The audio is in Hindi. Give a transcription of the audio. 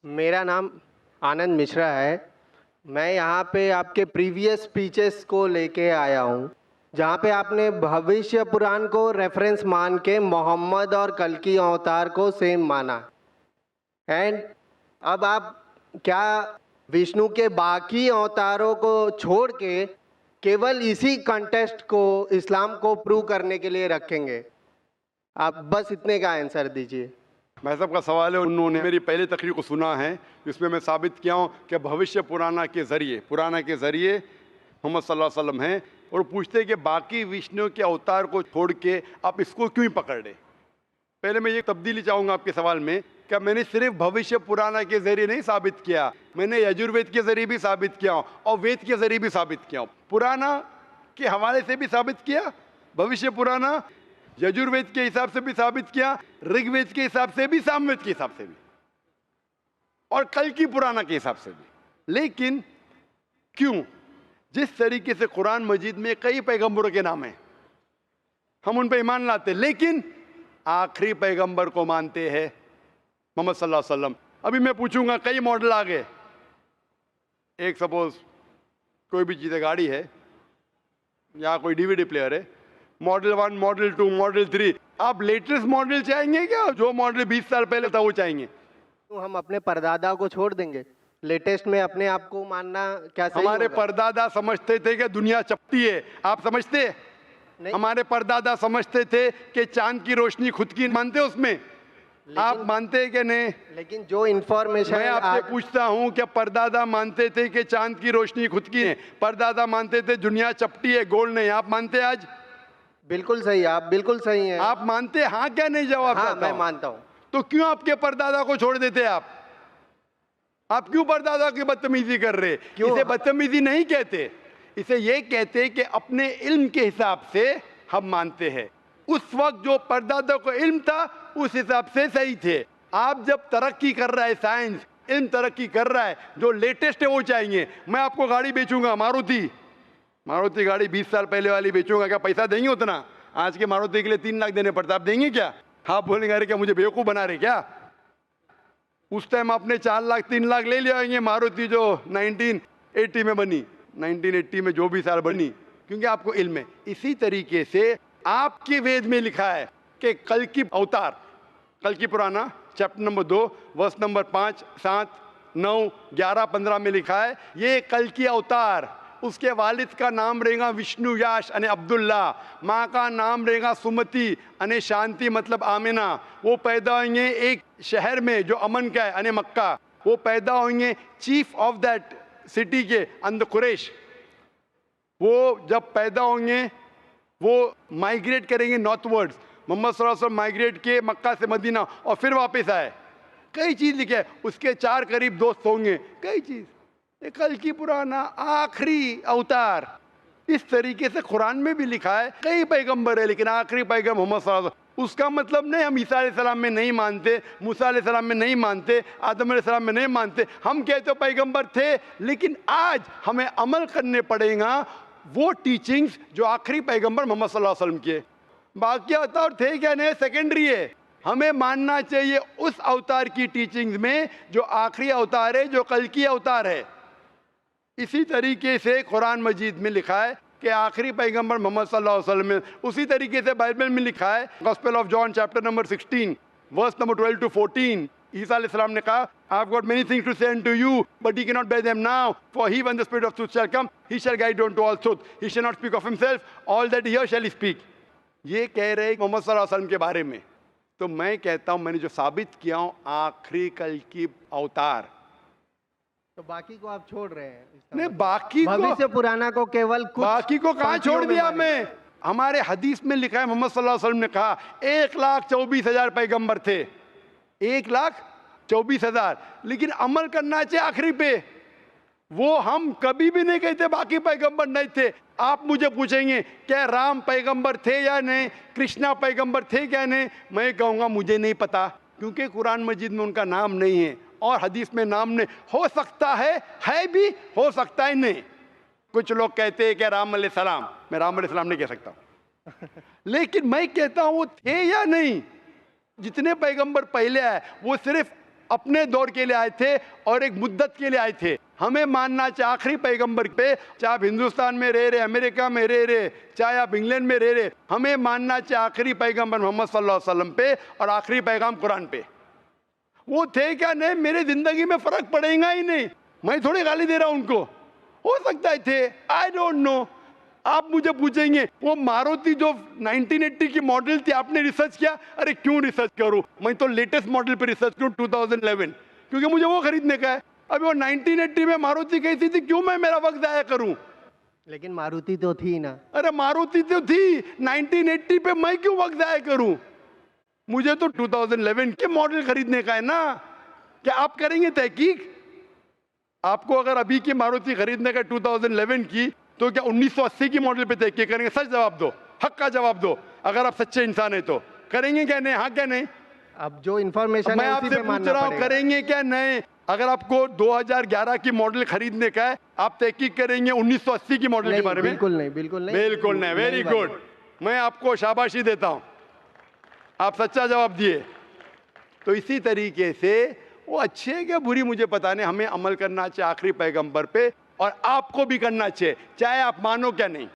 मेरा नाम आनंद मिश्रा है। मैं यहाँ पे आपके प्रीवियस स्पीचेस को लेके आया हूँ, जहाँ पे आपने भविष्य पुराण को रेफरेंस मान के मोहम्मद और कल्कि अवतार को सेम माना। एंड अब आप क्या विष्णु के बाकी अवतारों को छोड़ के केवल इसी कंटेस्ट को इस्लाम को प्रूव करने के लिए रखेंगे? आप बस इतने का आंसर दीजिए। भाई साहब का सवाल है, उन्होंने मेरी पहली तकरीर को सुना है जिसमें मैं साबित किया हूँ कि भविष्य पुराना के ज़रिए मोहम्मद सल्लल्लाहु अलैहि वसल्लम हैं, और पूछते हैं कि बाकी विष्णु के अवतार को छोड़ के आप इसको क्यों पकड़ रहे। पहले मैं ये तब्दीली चाहूँगा आपके सवाल में कि मैंने सिर्फ भविष्य पुराना के ज़रिए नहीं साबित किया, मैंने यजुर्वेद के ज़रिए भी साबित किया हूँ और वेद के ज़रिए भी साबित किया हूँ। पुराना के हवाले से भी साबित किया, भविष्य पुराना यजुर्वेद के हिसाब से भी साबित किया, ऋग्वेद के हिसाब से भी, सामवेद के हिसाब से भी, और कल्कि पुराना के हिसाब से भी। लेकिन क्यों? जिस तरीके से कुरान मजीद में कई पैगंबरों के नाम हैं, हम उन पर ईमान लाते, लेकिन आखिरी पैगंबर को मानते हैं मोहम्मद सल्लल्लाहु अलैहि वसल्लम। अभी मैं पूछूंगा, कई मॉडल आ गए। एक सपोज कोई भी चीज़, गाड़ी है या कोई डीवीडी प्लेयर है, मॉडल 1, मॉडल 2, मॉडल 3, आप लेटेस्ट मॉडल चाहेंगे क्या? जो मॉडल 20 साल पहले था वो चाहेंगे? तो हम अपने परदादा को छोड़ देंगे? लेटेस्ट में अपने आप को मानना क्या सही हमारे होगा? परदादा समझते थे कि दुनिया चपटी है, आप समझते? नहीं। हमारे परदादा समझते थे कि चांद की रोशनी खुद की, मानते उसमें? आप मानते हैं कि नहीं? लेकिन जो इंफॉर्मेशन मैं आपसे पूछता हूं कि परदादा मानते थे कि चांद की रोशनी खुद की है, परदादा मानते थे दुनिया चपटी है, गोल नहीं, आप मानते आज? बिल्कुल सही, आप बिल्कुल सही हैं। आप मानते? हाँ क्या नहीं? जवाब हाँ, चाहता मैं हूं। मानता हूँ। तो क्यों आपके परदादा को छोड़ देते आप क्यों परदादा की बदतमीजी कर रहे? क्यों? इसे बदतमीजी नहीं कहते, इसे ये कहते कि अपने इल्म के हिसाब से हम मानते हैं। उस वक्त जो परदादा को इल्म था उस हिसाब से सही थे। आप जब तरक्की कर रहा है, साइंस इल्म तरक्की कर रहा है, जो लेटेस्ट है वो चाहिए। मैं आपको गाड़ी बेचूंगा, मारुति गाड़ी 20 साल पहले वाली बेचूंगा, क्या पैसा देंगे उतना? आज के मारुति के लिए 3 लाख देने पड़ता, आप देंगे क्या? आप बोलेंगे अरे क्या मुझे बेवकूफ़ बना रहे क्या? उस टाइम आपने 4 लाख 3 लाख ले लिया मारुति जो 1980 में बनी, 1980 में जो भी साल बनी, क्योंकि आपको इल्म है। इसी तरीके से आपके वेद में लिखा है कि कल्कि अवतार, कल्कि पुराना चैप्टर नंबर 2 वर्स नंबर 5, 7, 9, 11, 15 में लिखा है ये कल्कि अवतार, उसके वालिद का नाम रहेगा विष्णु याश अने अब्दुल्ला, माँ का नाम रहेगा सुमति अने शांति मतलब आमिना। वो पैदा होंगे एक शहर में जो अमन का है अने मक्का। वो पैदा होंगे चीफ ऑफ दैट सिटी के अंदर कुरैश। वो जब पैदा होंगे वो माइग्रेट करेंगे नॉर्थवर्ड्स। मोहम्मद सल्लल्लाहु अलैहि वसल्लम माइग्रेट किए मक्का से मदीना और फिर वापस आए। कई चीज़ लिखे है, उसके 4 करीब दोस्त होंगे, कई चीज़। कल्कि पुराना आखिरी अवतार, इस तरीके से कुरान में भी लिखा है। कई पैगंबर है लेकिन आखिरी पैगंबर मोहम्मद सल्लल्लाहु अलैहि वसल्लम। उसका मतलब नहीं हम ईसा अलैहिस्सलाम में नहीं मानते, मूसा अलैहिस्सलाम में नहीं मानते, आदम अलैहिस्सलाम में नहीं मानते। हम कहते हो पैगंबर थे, लेकिन आज हमें अमल करने पड़ेगा वो टीचिंग्स जो आखिरी पैगंबर मोहम्मद सल्लल्लाहु अलैहि वसल्लम के। बाकी अवतार थे क्या नहीं, सेकेंडरी है। हमें मानना चाहिए उस अवतार की टीचिंग्स में जो आखिरी अवतार है, जो कल्कि अवतार है। इसी तरीके से कुरान मजीद में लिखा है कि आखिरी पैगंबर मोहम्मद सल्लल्लाहु अलैहि वसल्लम है। उसी तरीके से बाइबल में लिखा है, Gospel of John chapter number 16 verse number 12 to 14, Isa अलैहिस्सलाम ने कहा I have got many things to say to you but you can not bear them now, for he when the spirit of truth shall come he shall guide you to all truth, he shall not speak of himself, all that he hear shall speak. ये कह रहे हैं मोहम्मद सल्लल्लाहु अलैहि वसल्लम के बारे में। तो मैं कहता हूँ, मैंने जो साबित किया हूँ आखिरी कल्कि अवतार। तो बाकी को आप छोड़ रहे हैं? नहीं, बाकी को, भविष्य पुराना को केवल कुछ बाकी को कहाँ छोड़ दिया मैं? हमारे हदीस में लिखा है मोहम्मद सल्लल्लाहु अलैहि वसल्लम ने कहा 1,24,000 पैगंबर थे, 1,24,000, लेकिन अमल करना चाहिए आखिरी पे। वो हम कभी भी नहीं कहते बाकी पैगंबर नहीं थे। आप मुझे पूछेंगे क्या राम पैगंबर थे या नहीं, कृष्णा पैगंबर थे क्या नहीं, मैं कहूँगा मुझे नहीं पता, क्योंकि कुरान मजीद में उनका नाम नहीं है और हदीस में नाम नहीं। हो सकता है भी, हो सकता है नहीं। कुछ लोग कहते हैं कि राम अलैहिस्सलाम, मैं राम अलैहिस्सलाम नहीं कह सकता लेकिन मैं कहता हूँ वो थे या नहीं। जितने पैगंबर पहले आए वो सिर्फ अपने दौर के लिए आए थे और एक मुद्दत के लिए आए थे। हमें मानना चाहिए आखिरी पैगंबर पे, चाहे आप हिंदुस्तान में रह रहे, अमेरिका में रह रहे, चाहे आप इंग्लैंड में रह रहे, हमें मानना चाहिए आखिरी पैगंबर मोहम्मद सल्लल्लाहु अलैहि वसल्लम पे और आखिरी पैगाम कुरान पे। वो थे क्या नहीं, मेरे जिंदगी में फर्क पड़ेगा ही नहीं, मैं थोड़ी गाली दे रहा हूं उनको, हो सकता है थे, आई डोंट नो। आप मुझे पूछेंगे वो मारुति जो 1980 की मॉडल थी आपने रिसर्च किया? अरे क्यों रिसर्च करूं, मैं तो लेटेस्ट मॉडल पे रिसर्च करूं 2011, क्योंकि मुझे वो खरीदने का है। अभी वो 1980 में मारुति कैसी थी, क्यों मैं मेरा वक्त जाया करूं? लेकिन मारुति तो थी ना। अरे मारुति तो थी 1980 पे, मैं क्यों वक्त जाया करूं? मुझे तो 2011 के मॉडल खरीदने का है ना। क्या आप करेंगे तहकीक? आपको अगर अभी की मारुति खरीदने का 2011 की, तो क्या 1980 की मॉडल पे तहकीक करेंगे? सच जवाब दो, हक का जवाब दो, अगर आप सच्चे इंसान है तो करेंगे क्या नहीं? हाँ क्या नहीं? अब जो इंफॉर्मेशन मैं है उसी आपसे पे पूछ मानना रहा हूं, पड़ेगा। करेंगे क्या नहीं? अगर आपको 2011 की मॉडल खरीदने का है, आप तहकीक करेंगे 1980 की मॉडल के नहीं, बारे में? बिल्कुल नहीं, बिल्कुल नहीं, बिल्कुल नहीं। वेरी बात। गुड, मैं आपको शाबाशी देता हूं, आप सच्चा जवाब दिए। तो इसी तरीके से वो अच्छे है क्या बुरी मुझे पता नहीं, हमें अमल करना चाहिए आखिरी पैगंबर पे, और आपको भी करना चाहिए, चाहे आप मानो क्या नहीं।